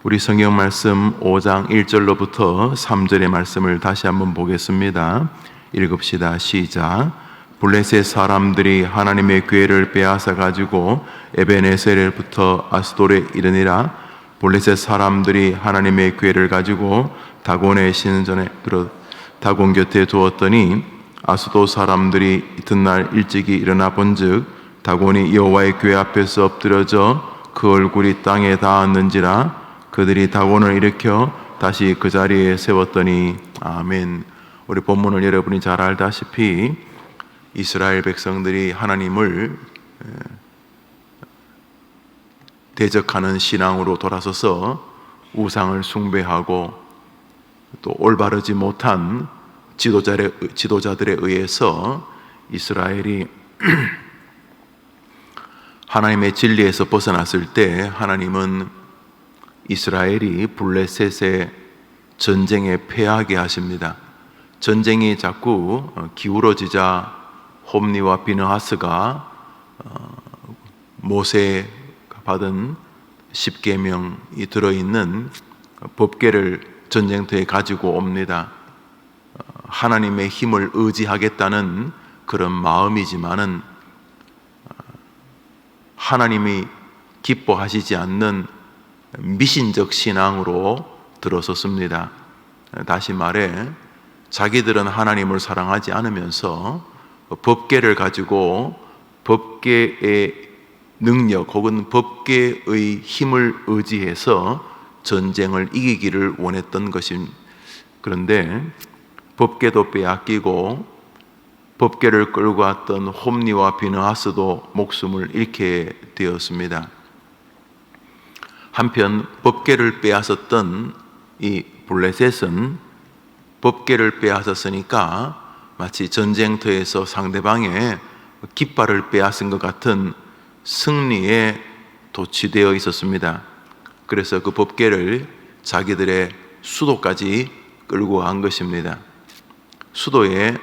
우리 성경 말씀 5장 1절로부터 3절의 말씀을 다시 한번 보겠습니다. 읽읍시다. 시작. 블레셋 사람들이 하나님의 궤를 빼앗아 가지고 에베네셀부터 아스돌에 이르니라. 블레셋 사람들이 하나님의 궤를 가지고 다곤의 신전에 다곤 곁에 두었더니 아스도 사람들이 이튿날 일찍이 일어나 본즉 다곤이 여호와의 궤 앞에서 엎드려져 그 얼굴이 땅에 닿았는지라. 그들이 다곤을 일으켜 다시 그 자리에 세웠더니. 아멘. 우리 본문을 여러분이 잘 알다시피 이스라엘 백성들이 하나님을 대적하는 신앙으로 돌아서서 우상을 숭배하고 또 올바르지 못한 지도자들에 의해서 이스라엘이 하나님의 진리에서 벗어났을 때 하나님은 이스라엘이 블레셋의 전쟁에 패하게 하십니다. 전쟁이 자꾸 기울어지자 홈니와 비느하스가 모세가 받은 십계명이 들어있는 법궤를 전쟁터에 가지고 옵니다. 하나님의 힘을 의지하겠다는 그런 마음이지만은 하나님이 기뻐하시지 않는 미신적 신앙으로 들어섰습니다. 다시 말해 자기들은 하나님을 사랑하지 않으면서 법궤를 가지고 법궤의 능력 혹은 법궤의 힘을 의지해서 전쟁을 이기기를 원했던 것입니다. 그런데 법궤도 빼앗기고 법궤를 끌고 왔던 홈니와 비느하스도 목숨을 잃게 되었습니다. 한편 법궤를 빼앗았던 이 블레셋은 법궤를 빼앗았으니까 마치 전쟁터에서 상대방의 깃발을 빼앗은 것 같은 승리에 도취되어 있었습니다. 그래서 그 법궤를 자기들의 수도까지 끌고 간 것입니다. 수도에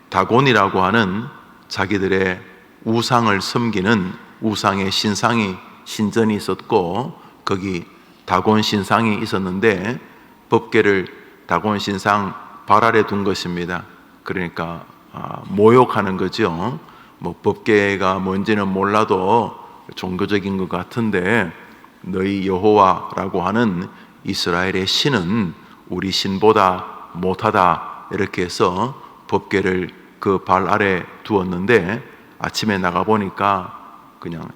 다곤이라고 하는 자기들의 우상을 섬기는 우상의 신전이 있었고 거기 다곤 신상이 있었는데 법궤를 다곤 신상 발 아래 둔 것입니다. 그러니까 모욕하는 거죠. 뭐 법궤가 뭔지는 몰라도 종교적인 것 같은데 너희 여호와라고 하는 이스라엘의 신은 우리 신보다 못하다, 이렇게 해서 법궤를 그 발 아래 두었는데 아침에 나가 보니까 그냥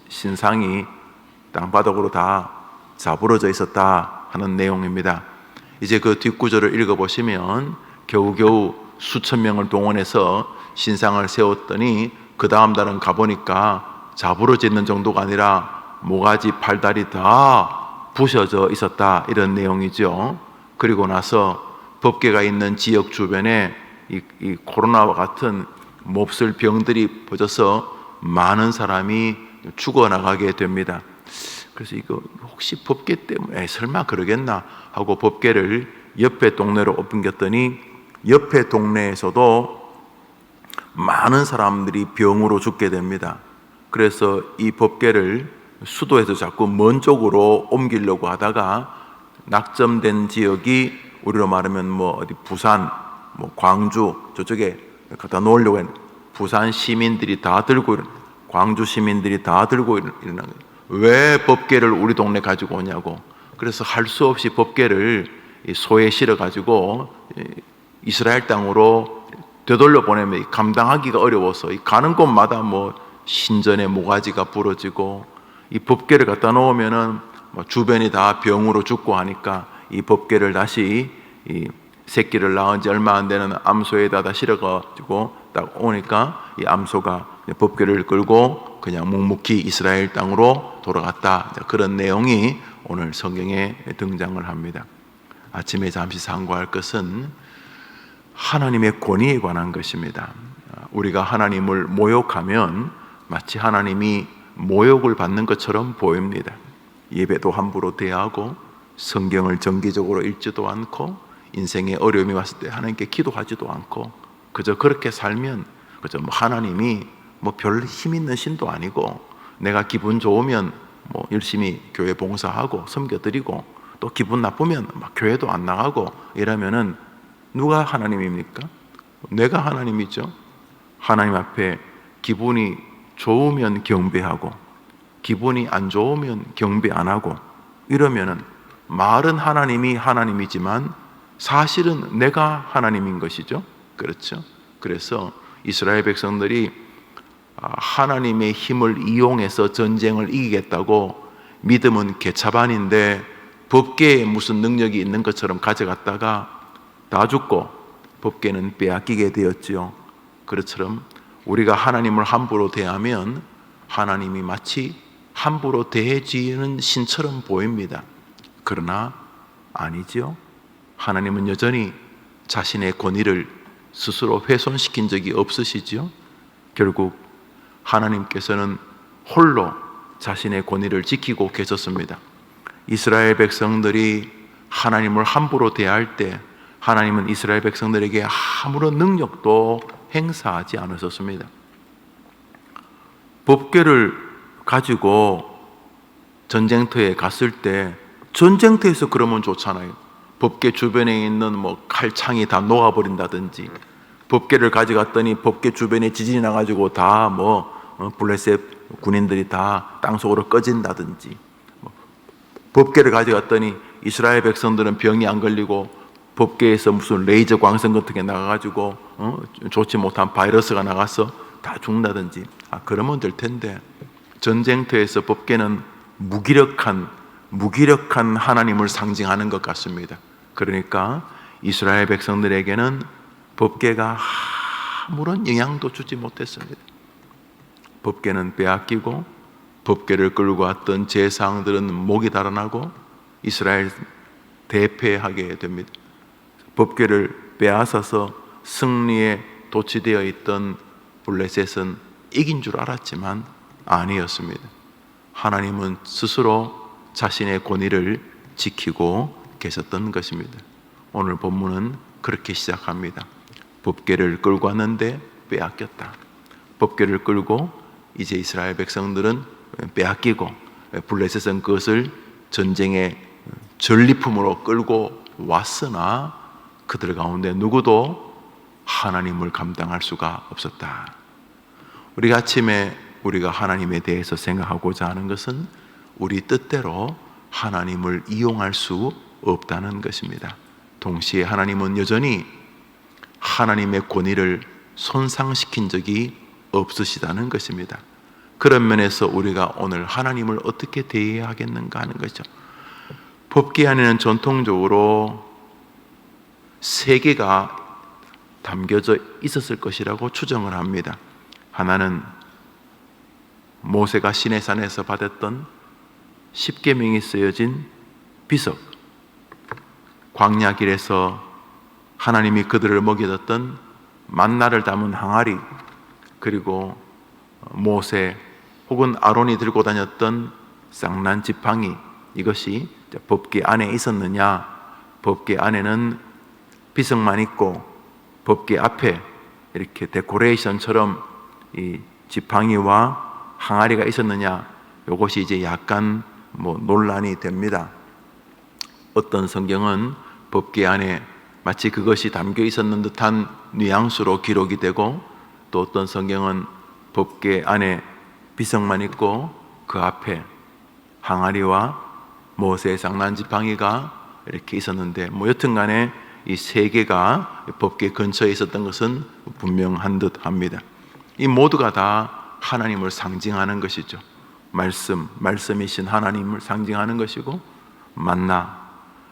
신상이 땅바닥으로 다 자부러져 있었다 하는 내용입니다. 이제 그 뒷구절을 읽어보시면 겨우겨우 수천 명을 동원해서 신상을 세웠더니 그 다음 날은 가보니까 자부러져 있는 정도가 아니라 모가지 팔다리 다 부셔져 있었다, 이런 내용이죠. 그리고 나서 법궤가 있는 지역 주변에 이 코로나와 같은 몹쓸 병들이 퍼져서 많은 사람이 죽어나가게 됩니다. 그래서 이거 혹시 법궤 때문에 설마 그러겠나 하고 법궤를 옆에 동네로 옮겼더니 옆에 동네에서도 많은 사람들이 병으로 죽게 됩니다. 그래서 이 법궤를 수도에서 자꾸 먼 쪽으로 옮기려고 하다가 낙점된 지역이 우리로 말하면 뭐 어디 부산, 뭐 광주 저쪽에 갖다 놓으려고 했는데 부산 시민들이 다 들고 광주 시민들이 다 들고 일어난 거예요. 왜 법궤를 우리 동네 가지고 오냐고. 그래서 할 수 없이 법궤를 소에 실어 가지고 이스라엘 땅으로 되돌려 보내면 감당하기가 어려워서 가는 곳마다 뭐 신전의 모가지가 부러지고 이 법궤를 갖다 놓으면은 뭐 주변이 다 병으로 죽고 하니까 이 법궤를 다시 이 새끼를 낳은 지 얼마 안 되는 암소에다 실어 가지고 딱 오니까 이 암소가 법궤를 끌고 그냥 묵묵히 이스라엘 땅으로 돌아갔다. 그런 내용이 오늘 성경에 등장을 합니다. 아침에 잠시 상고할 것은 하나님의 권위에 관한 것입니다. 우리가 하나님을 모욕하면 마치 하나님이 모욕을 받는 것처럼 보입니다. 예배도 함부로 대하고 성경을 정기적으로 읽지도 않고 인생에 어려움이 왔을 때 하나님께 기도하지도 않고 그저 그렇게 살면 그저 뭐 하나님이 뭐 별 힘 있는 신도 아니고 내가 기분 좋으면 뭐 열심히 교회 봉사하고 섬겨드리고 또 기분 나쁘면 막 교회도 안 나가고 이러면은 누가 하나님입니까? 내가 하나님이죠. 하나님 앞에 기분이 좋으면 경배하고 기분이 안 좋으면 경배 안 하고 이러면은 말은 하나님이 하나님이지만 사실은 내가 하나님인 것이죠. 그렇죠? 그래서 이스라엘 백성들이 하나님의 힘을 이용해서 전쟁을 이기겠다고 믿음은 개차반인데 법궤에 무슨 능력이 있는 것처럼 가져갔다가 다 죽고 법궤는 빼앗기게 되었지요. 그것처럼 우리가 하나님을 함부로 대하면 하나님이 마치 함부로 대해지는 신처럼 보입니다. 그러나 아니지요. 하나님은 여전히 자신의 권위를 스스로 훼손시킨 적이 없으시지요. 결국 하나님께서는 홀로 자신의 권위를 지키고 계셨습니다. 이스라엘 백성들이 하나님을 함부로 대할 때 하나님은 이스라엘 백성들에게 아무런 능력도 행사하지 않으셨습니다. 법궤를 가지고 전쟁터에 갔을 때 전쟁터에서 그러면 좋잖아요. 법궤 주변에 있는 뭐 칼창이 다 녹아버린다든지, 법궤를 가져갔더니 법궤 주변에 지진이 나가지고 다 블레셋 군인들이 다 땅속으로 꺼진다든지, 법궤를 가져갔더니 이스라엘 백성들은 병이 안 걸리고 법궤에서 무슨 레이저 광선 같은 게 나가가지고 좋지 못한 바이러스가 나가서 다 죽는다든지, 그러면 될 텐데 전쟁터에서 법궤는 무기력한 하나님을 상징하는 것 같습니다. 그러니까 이스라엘 백성들에게는 법궤가 아무런 영향도 주지 못했습니다. 법궤는 빼앗기고 법궤를 끌고 왔던 제사장들은 목이 달아나고 이스라엘 대패하게 됩니다. 법궤를 빼앗아서 승리에 도취되어 있던 블레셋은 이긴 줄 알았지만 아니었습니다. 하나님은 스스로 자신의 권위를 지키고 계셨던 것입니다. 오늘 본문은 그렇게 시작합니다. 법궤를 끌고 왔는데 빼앗겼다. 법궤를 끌고 이제 이스라엘 백성들은 빼앗기고 블레셋은 그것을 전쟁의 전리품으로 끌고 왔으나 그들 가운데 누구도 하나님을 감당할 수가 없었다. 우리가 아침에 우리가 하나님에 대해서 생각하고자 하는 것은 우리 뜻대로 하나님을 이용할 수 없다는 것입니다. 동시에 하나님은 여전히 하나님의 권위를 손상시킨 적이 없으시다는 것입니다. 그런 면에서 우리가 오늘 하나님을 어떻게 대해야 하겠는가 하는 거죠. 법궤 안에는 전통적으로 세 개가 담겨져 있었을 것이라고 추정을 합니다. 하나는 모세가 시내산에서 받았던 십계명이 쓰여진 비석, 광야길에서 하나님이 그들을 먹여줬던 만나를 담은 항아리, 그리고 모세 혹은 아론이 들고 다녔던 쌍난 지팡이, 이것이 법궤 안에 있었느냐? 법궤 안에는 비석만 있고 법궤 앞에 이렇게 데코레이션처럼 이 지팡이와 항아리가 있었느냐? 이것이 이제 약간 논란이 됩니다. 어떤 성경은 법궤 안에 마치 그것이 담겨 있었는 듯한 뉘앙스로 기록이 되고, 또 어떤 성경은 법궤 안에 비석만 있고 그 앞에 항아리와 모세의 쌍난 지팡이가 이렇게 있었는데, 여튼간에 이 세 개가 법궤 근처에 있었던 것은 분명한 듯 합니다. 이 모두가 다 하나님을 상징하는 것이죠. 말씀이신 하나님을 상징하는 것이고, 만나,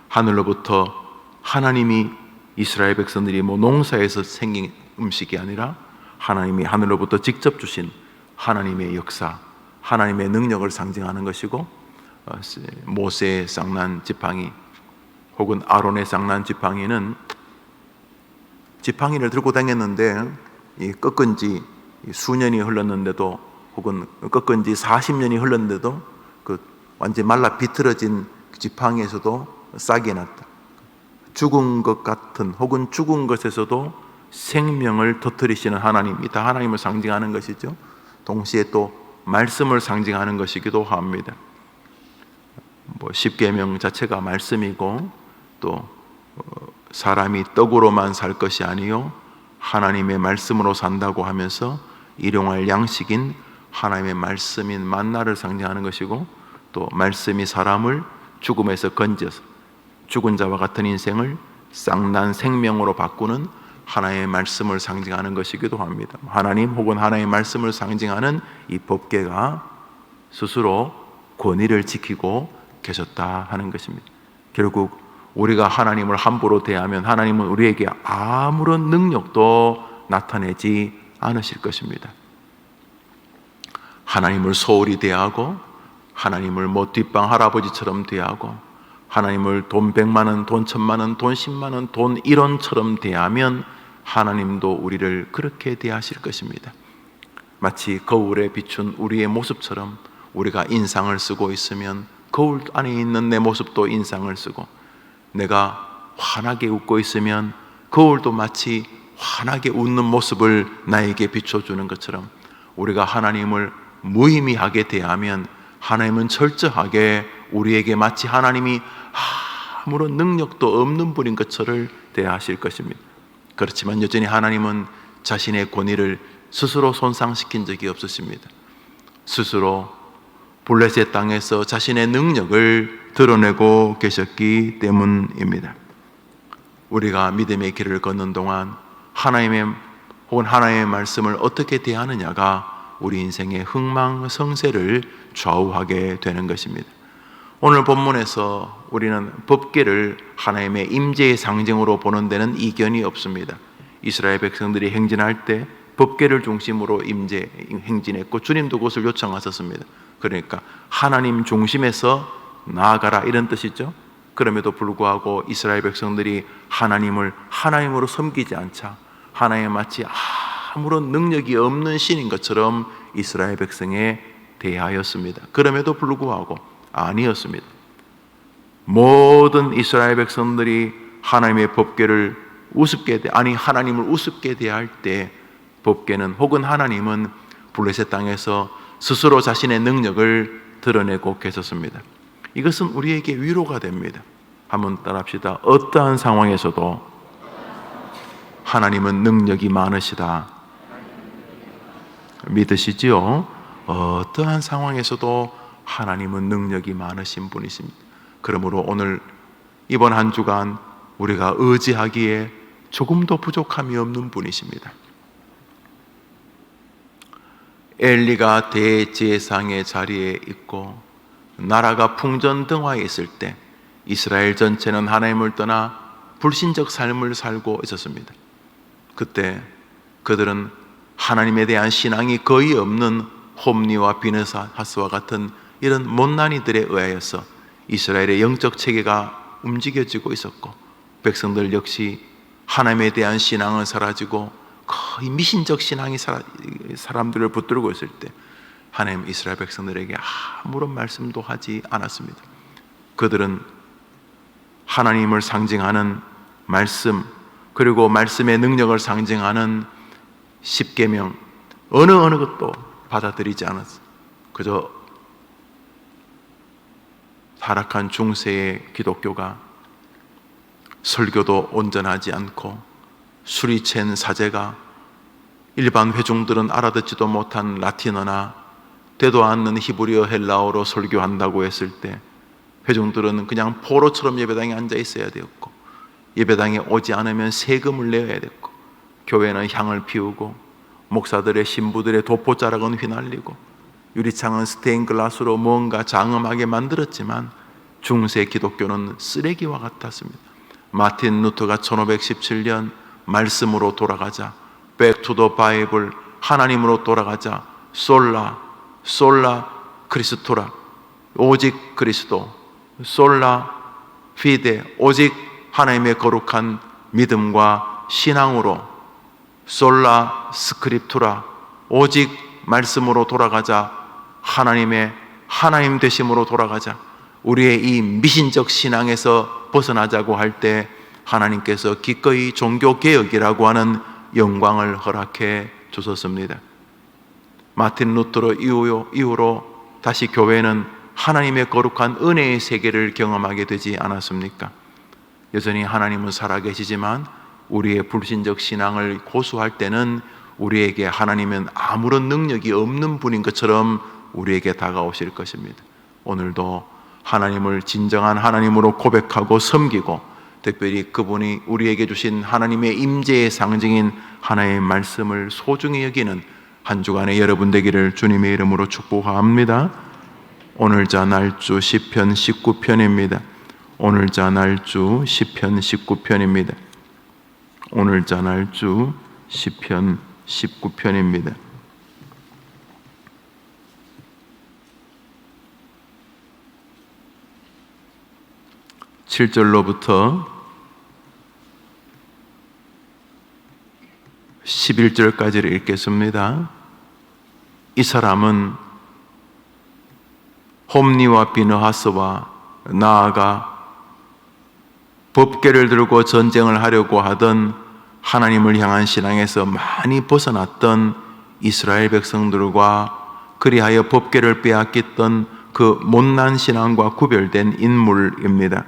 하늘로부터 하나님이 이스라엘 백성들이 농사에서 생긴 음식이 아니라 하나님이 하늘로부터 직접 주신 하나님의 역사, 하나님의 능력을 상징하는 것이고, 모세의 쌍난 지팡이 혹은 아론의 쌍난 지팡이는 지팡이를 들고 다녔는데 꺾은 지 수년이 흘렀는데도, 혹은 꺾은 지 40년이 흘렀는데도 그 완전히 말라 비틀어진 지팡이에서도 싹이 났다. 죽은 것 같은 혹은 죽은 것에서도 생명을 터뜨리시는 하나님이 다 하나님을 상징하는 것이죠. 동시에 또 말씀을 상징하는 것이기도 합니다. 십계명 자체가 말씀이고 또 사람이 떡으로만 살 것이 아니요 하나님의 말씀으로 산다고 하면서 일용할 양식인 하나님의 말씀인 만나를 상징하는 것이고, 또 말씀이 사람을 죽음에서 건져서 죽은 자와 같은 인생을 쌍난 생명으로 바꾸는 하나님의 말씀을 상징하는 것이기도 합니다. 하나님 혹은 하나님의 말씀을 상징하는 이 법궤가 스스로 권위를 지키고 계셨다 하는 것입니다. 결국 우리가 하나님을 함부로 대하면 하나님은 우리에게 아무런 능력도 나타내지 않으실 것입니다. 하나님을 소홀히 대하고 하나님을 뒷방 할아버지처럼 대하고 하나님을 돈 100만 원, 돈 1000만 원, 돈 10만 원, 돈 1원처럼 대하면 하나님도 우리를 그렇게 대하실 것입니다. 마치 거울에 비춘 우리의 모습처럼 우리가 인상을 쓰고 있으면 거울 안에 있는 내 모습도 인상을 쓰고, 내가 환하게 웃고 있으면 거울도 마치 환하게 웃는 모습을 나에게 비춰주는 것처럼 우리가 하나님을 무의미하게 대하면 하나님은 철저하게 우리에게 마치 하나님이 아무런 능력도 없는 분인 것처럼 대하실 것입니다. 그렇지만 여전히 하나님은 자신의 권위를 스스로 손상시킨 적이 없으십니다. 스스로 블레셋 땅에서 자신의 능력을 드러내고 계셨기 때문입니다. 우리가 믿음의 길을 걷는 동안 하나님의 혹은 하나님의 말씀을 어떻게 대하느냐가 우리 인생의 흥망성쇠를 좌우하게 되는 것입니다. 오늘 본문에서 우리는 법궤를 하나님의 임재의 상징으로 보는 데는 이견이 없습니다. 이스라엘 백성들이 행진할 때 법궤를 중심으로 행진했고 주님도 그것을 요청하셨습니다. 그러니까 하나님 중심에서 나아가라 이런 뜻이죠. 그럼에도 불구하고 이스라엘 백성들이 하나님을 하나님으로 섬기지 않자 하나님 마치 아무런 능력이 없는 신인 것처럼 이스라엘 백성에 대하였습니다. 그럼에도 불구하고 아니었습니다. 모든 이스라엘 백성들이 하나님의 법궤를 하나님을 우습게 대할 때 법궤는 혹은 하나님은 블레셋 땅에서 스스로 자신의 능력을 드러내고 계셨습니다. 이것은 우리에게 위로가 됩니다. 한번 따라합시다. 어떠한 상황에서도 하나님은 능력이 많으시다. 믿으시지요? 어떠한 상황에서도 하나님은 능력이 많으신 분이십니다. 그러므로 오늘 이번 한 주간 우리가 의지하기에 조금도 부족함이 없는 분이십니다. 엘리가 대제사장의 자리에 있고 나라가 풍전등화에 있을 때 이스라엘 전체는 하나님을 떠나 불신적 삶을 살고 있었습니다. 그때 그들은 하나님에 대한 신앙이 거의 없는 홈리와 비느하스와 같은 이런 못난이들에 의하여서 이스라엘의 영적 체계가 움직여지고 있었고, 백성들 역시 하나님에 대한 신앙은 사라지고 거의 미신적 신앙이 사람들을 붙들고 있을 때 하나님 이스라엘 백성들에게 아무런 말씀도 하지 않았습니다. 그들은 하나님을 상징하는 말씀, 그리고 말씀의 능력을 상징하는 십계명 어느 것도 받아들이지 않았어요. 그저 타락한 중세의 기독교가 설교도 온전하지 않고 술이 챈 사제가 일반 회중들은 알아듣지도 못한 라틴어나 되도 않는 히브리어 헬라어로 설교한다고 했을 때 회중들은 그냥 포로처럼 예배당에 앉아 있어야 되었고, 예배당에 오지 않으면 세금을 내야 됐고, 교회는 향을 피우고 목사들의 신부들의 도포자락은 휘날리고 유리창은 스테인글라스로 뭔가 장엄하게 만들었지만 중세 기독교는 쓰레기와 같았습니다. 마틴 루터가 1517년 말씀으로 돌아가자, Back to the Bible, 하나님으로 돌아가자, 솔라 크리스토라, 오직 그리스도, 솔라 피데, 오직 하나님의 거룩한 믿음과 신앙으로, 솔라 스크립투라, 오직 말씀으로 돌아가자, 하나님 되심으로 돌아가자. 우리의 이 미신적 신앙에서 벗어나자고 할 때 하나님께서 기꺼이 종교개혁이라고 하는 영광을 허락해 주셨습니다. 마틴 루터로 이후로 다시 교회는 하나님의 거룩한 은혜의 세계를 경험하게 되지 않았습니까? 여전히 하나님은 살아계시지만 우리의 불신적 신앙을 고수할 때는 우리에게 하나님은 아무런 능력이 없는 분인 것처럼 우리에게 다가오실 것입니다. 오늘도 하나님을 진정한 하나님으로 고백하고 섬기고, 특별히 그분이 우리에게 주신 하나님의 임재의 상징인 하나의 말씀을 소중히 여기는 한 주간의 여러분 되기를 주님의 이름으로 축복합니다. 오늘자 날주 시편 19편입니다. 오늘자 날주 시편 19편입니다. 오늘자 날주 시편 19편입니다. 7절로부터 11절까지를 읽겠습니다. 이 사람은 홈니와 비느하스와 나아가 법궤를 들고 전쟁을 하려고 하던 하나님을 향한 신앙에서 많이 벗어났던 이스라엘 백성들과 그리하여 법궤를 빼앗겼던 그 못난 신앙과 구별된 인물입니다.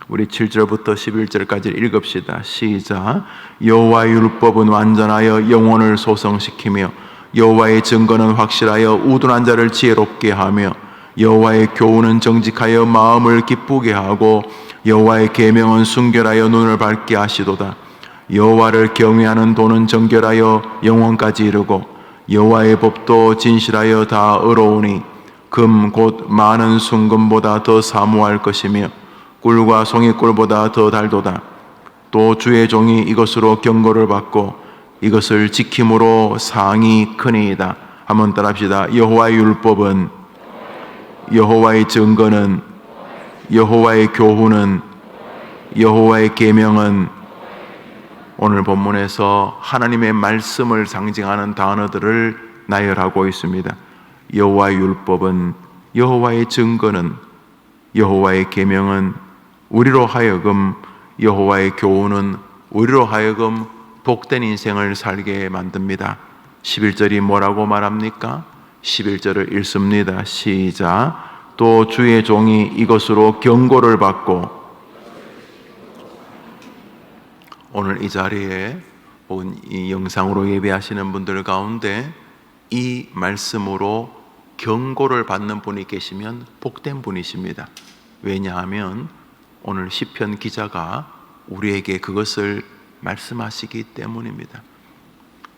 우리 7절부터 11절까지 읽읍시다. 시작. 여호와의 율법은 완전하여 영혼을 소성시키며 여호와의 증거는 확실하여 우둔한 자를 지혜롭게 하며 여호와의 교훈은 정직하여 마음을 기쁘게 하고 여호와의 계명은 순결하여 눈을 밝게 하시도다. 여호와를 경외하는 도는 정결하여 영원까지 이르고 여호와의 법도 진실하여 다 의로우니 금 곧 많은 순금보다 더 사모할 것이며 꿀과 송이꿀보다 더 달도다. 또 주의 종이 이것으로 경고를 받고 이것을 지킴으로 상이 크니이다. 한번 따라합시다. 여호와의 율법은, 여호와의 증거는, 여호와의 교훈은, 여호와의 계명은. 오늘 본문에서 하나님의 말씀을 상징하는 단어들을 나열하고 있습니다. 여호와의 율법은, 여호와의 증거는, 여호와의 계명은 우리로 하여금, 여호와의 교훈은 우리로 하여금 복된 인생을 살게 만듭니다. 11절이 뭐라고 말합니까? 11절을 읽습니다. 시작. 또 주의 종이 이것으로 경고를 받고. 오늘 이 자리에 혹은 이 영상으로 예배하시는 분들 가운데 이 말씀으로 경고를 받는 분이 계시면 복된 분이십니다. 왜냐하면 오늘 시편 기자가 우리에게 그것을 말씀하시기 때문입니다.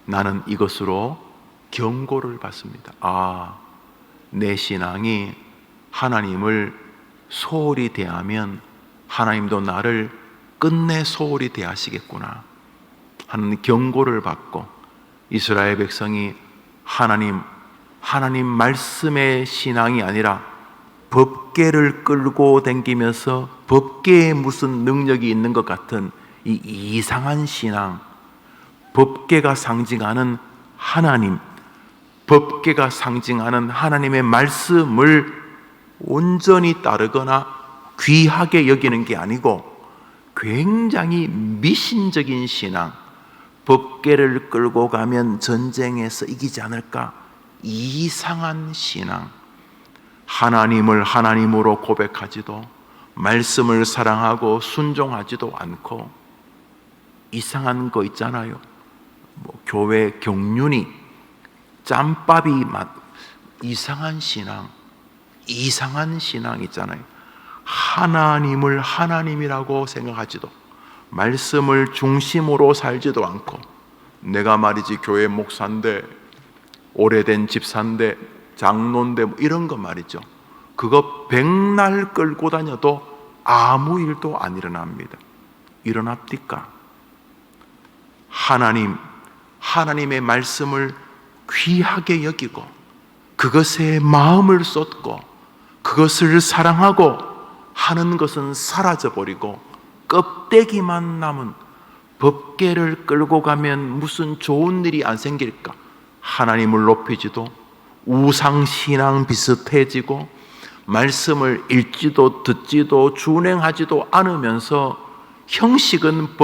나는 이것으로 경고를 받습니다. 내 신앙이 하나님을 소홀히 대하면 하나님도 나를 끝내 소홀히 대하시겠구나 하는 경고를 받고, 이스라엘 백성이 하나님 말씀의 신앙이 아니라 법궤를 끌고 다니면서 법궤에 무슨 능력이 있는 것 같은 이 이상한 신앙, 법궤가 상징하는 하나님, 법궤가 상징하는 하나님의 말씀을 온전히 따르거나 귀하게 여기는 게 아니고 굉장히 미신적인 신앙, 법궤를 끌고 가면 전쟁에서 이기지 않을까, 이상한 신앙, 하나님을 하나님으로 고백하지도 말씀을 사랑하고 순종하지도 않고 이상한 거 있잖아요. 교회 경륜이 짬밥이 이상한 신앙 있잖아요. 하나님을 하나님이라고 생각하지도, 말씀을 중심으로 살지도 않고, 내가 말이지 교회 목사인데, 오래된 집사인데, 장로인데 이런 거 말이죠. 그거 백날 끌고 다녀도 아무 일도 안 일어납니다. 일어납니까? 하나님의 말씀을 귀하게 여기고 그것에 마음을 쏟고 그것을 사랑하고 하는 것은 사라져버리고 껍데기만 남은 법궤를 끌고 가면 무슨 좋은 일이 안 생길까? 하나님을 높이지도 우상신앙 비슷해지고 말씀을 읽지도 듣지도 준행하지도 않으면서 형식은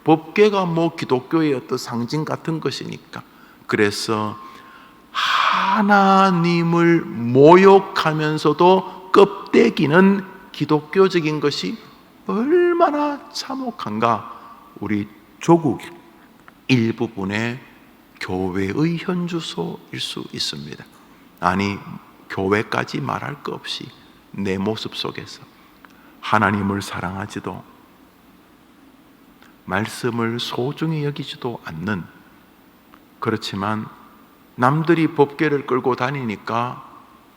법궤가 기독교의 어떤 상징 같은 것이니까, 그래서 하나님을 모욕하면서도 껍데기는 기독교적인 것이 얼마나 참혹한가. 우리 조국 일부분의 교회의 현주소일 수 있습니다. 아니, 교회까지 말할 것 없이 내 모습 속에서 하나님을 사랑하지도 말씀을 소중히 여기지도 않는, 그렇지만 남들이 법궤를 끌고 다니니까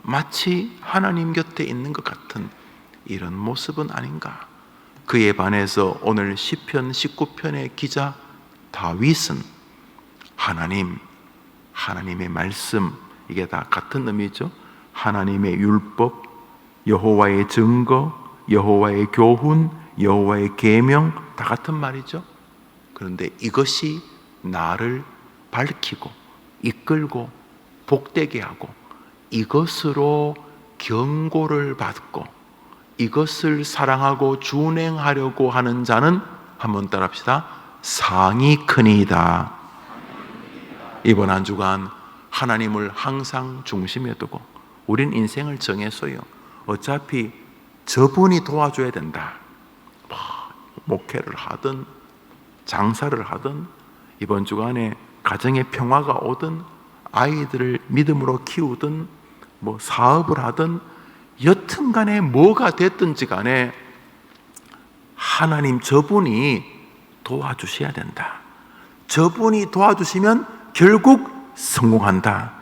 마치 하나님 곁에 있는 것 같은 이런 모습은 아닌가. 그에 반해서 오늘 시편 19편의 기자 다윗은 하나님의 말씀, 이게 다 같은 의미죠. 하나님의 율법, 여호와의 증거, 여호와의 교훈, 여호와의 계명, 다 같은 말이죠. 그런데 이것이 나를 밝히고 이끌고 복되게 하고 이것으로 경고를 받고 이것을 사랑하고 준행하려고 하는 자는, 한번 따라합시다. 상이 크니이다. 이번 한 주간 하나님을 항상 중심에 두고 우린 인생을 정했어요. 어차피 저분이 도와줘야 된다. 목회를 하든 장사를 하든 이번 주간에 가정에 평화가 오든 아이들을 믿음으로 키우든 사업을 하든 여튼간에 뭐가 됐든지 간에 하나님 저분이 도와주셔야 된다. 저분이 도와주시면 결국 성공한다.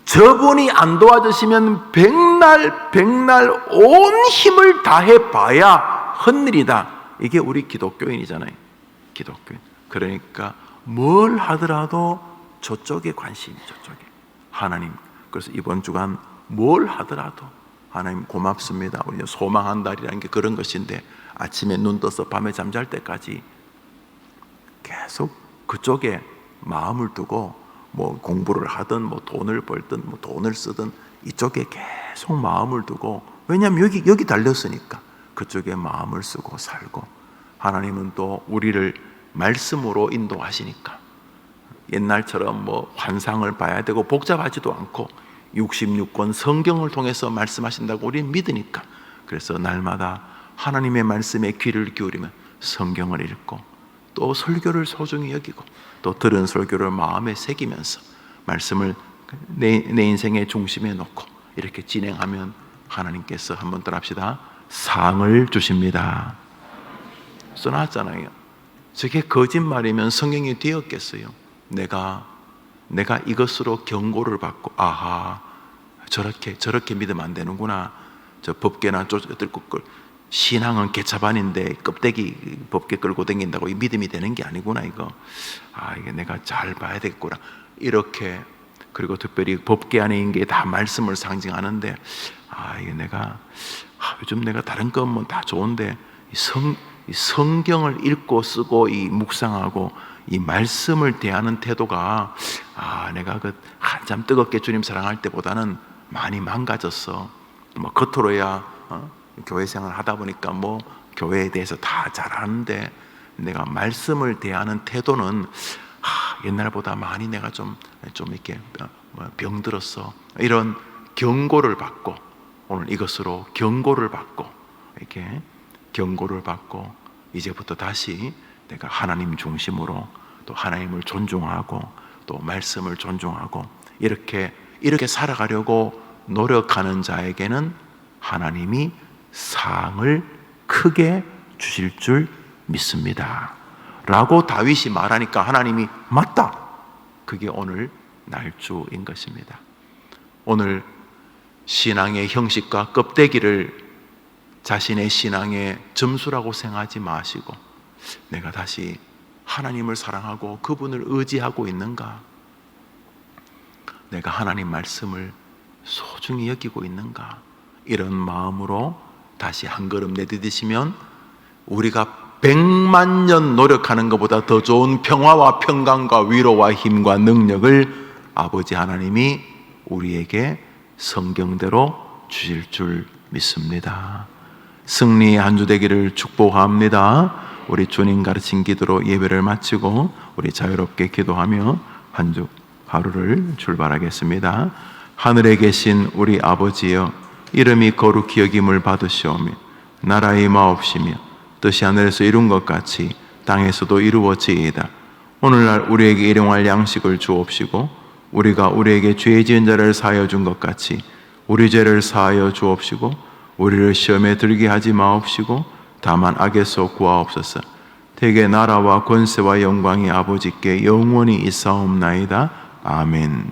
저분이 안 도와주시면 백날 온 힘을 다해 봐야 헛일이다. 이게 우리 기독교인이잖아요. 기독교인. 그러니까 뭘 하더라도 저쪽에 관심이, 저쪽에 하나님. 그래서 이번 주간 뭘 하더라도 하나님 고맙습니다. 우리 소망한 달이라는 게 그런 것인데 아침에 눈 떠서 밤에 잠잘 때까지 계속 그쪽에 마음을 두고 공부를 하든 돈을 벌든 돈을 쓰든 이쪽에 계속 마음을 두고, 왜냐하면 여기 달렸으니까 그쪽에 마음을 쓰고 살고, 하나님은 또 우리를 말씀으로 인도하시니까 옛날처럼 환상을 봐야 되고 복잡하지도 않고 66권 성경을 통해서 말씀하신다고 우리는 믿으니까, 그래서 날마다 하나님의 말씀에 귀를 기울이면 성경을 읽고 또 설교를 소중히 여기고 또 들은 설교를 마음에 새기면서 말씀을 내 인생의 중심에 놓고 이렇게 진행하면 하나님께서, 한번 따라합시다. 상을 주십니다. 써놨잖아요. 저게 거짓말이면 성경이 되었겠어요. 내가 이것으로 경고를 받고, 아하, 저렇게 믿으면 안 되는구나. 저 법궤나 뚫고 신앙은 개차반인데 껍데기 법궤 끌고 다닌다고 이 믿음이 되는 게 아니구나. 이게 내가 잘 봐야 되겠구나. 이렇게. 그리고 특별히 법궤 안에 있는 게 다 말씀을 상징하는데, 이게 요즘 내가 다른 건 다 좋은데 성경을 읽고 쓰고 이 묵상하고 이 말씀을 대하는 태도가 내가 한참 뜨겁게 주님 사랑할 때보다는 많이 망가졌어. 겉으로야 교회 생활 하다 보니까 교회에 대해서 다 잘 아는데 내가 말씀을 대하는 태도는 옛날보다 많이 내가 좀 이렇게 병들었어. 이런 경고를 받고, 오늘 이것으로 경고를 받고, 이렇게 경고를 받고 이제부터 다시 내가 하나님 중심으로 또 하나님을 존중하고 또 말씀을 존중하고 이렇게 살아가려고 노력하는 자에게는 하나님이 상을 크게 주실 줄 믿습니다 라고 다윗이 말하니까 하나님이 맞다. 그게 오늘 날주인 것입니다. 오늘 신앙의 형식과 껍데기를 자신의 신앙의 점수라고 생각하지 마시고, 내가 다시 하나님을 사랑하고 그분을 의지하고 있는가? 내가 하나님 말씀을 소중히 여기고 있는가? 이런 마음으로 다시 한 걸음 내디디시면 우리가 100만 년 노력하는 것보다 더 좋은 평화와 평강과 위로와 힘과 능력을 아버지 하나님이 우리에게 성경대로 주실 줄 믿습니다. 승리의 한 주 되기를 축복합니다. 우리 주님 가르친 기도로 예배를 마치고 우리 자유롭게 기도하며 한 주 하루를 출발하겠습니다. 하늘에 계신 우리 아버지여, 이름이 거룩히 여김을 받으시오며 나라의 임하옵시며 뜻이 하늘에서 이룬 것 같이 땅에서도 이루어지이다. 오늘날 우리에게 일용할 양식을 주옵시고 우리가 우리에게 죄 지은 자를 사하여 준 것 같이 우리 죄를 사하여 주옵시고 우리를 시험에 들게 하지 마옵시고 다만 악에서 구하옵소서. 대개 나라와 권세와 영광이 아버지께 영원히 있사옵나이다. 아멘.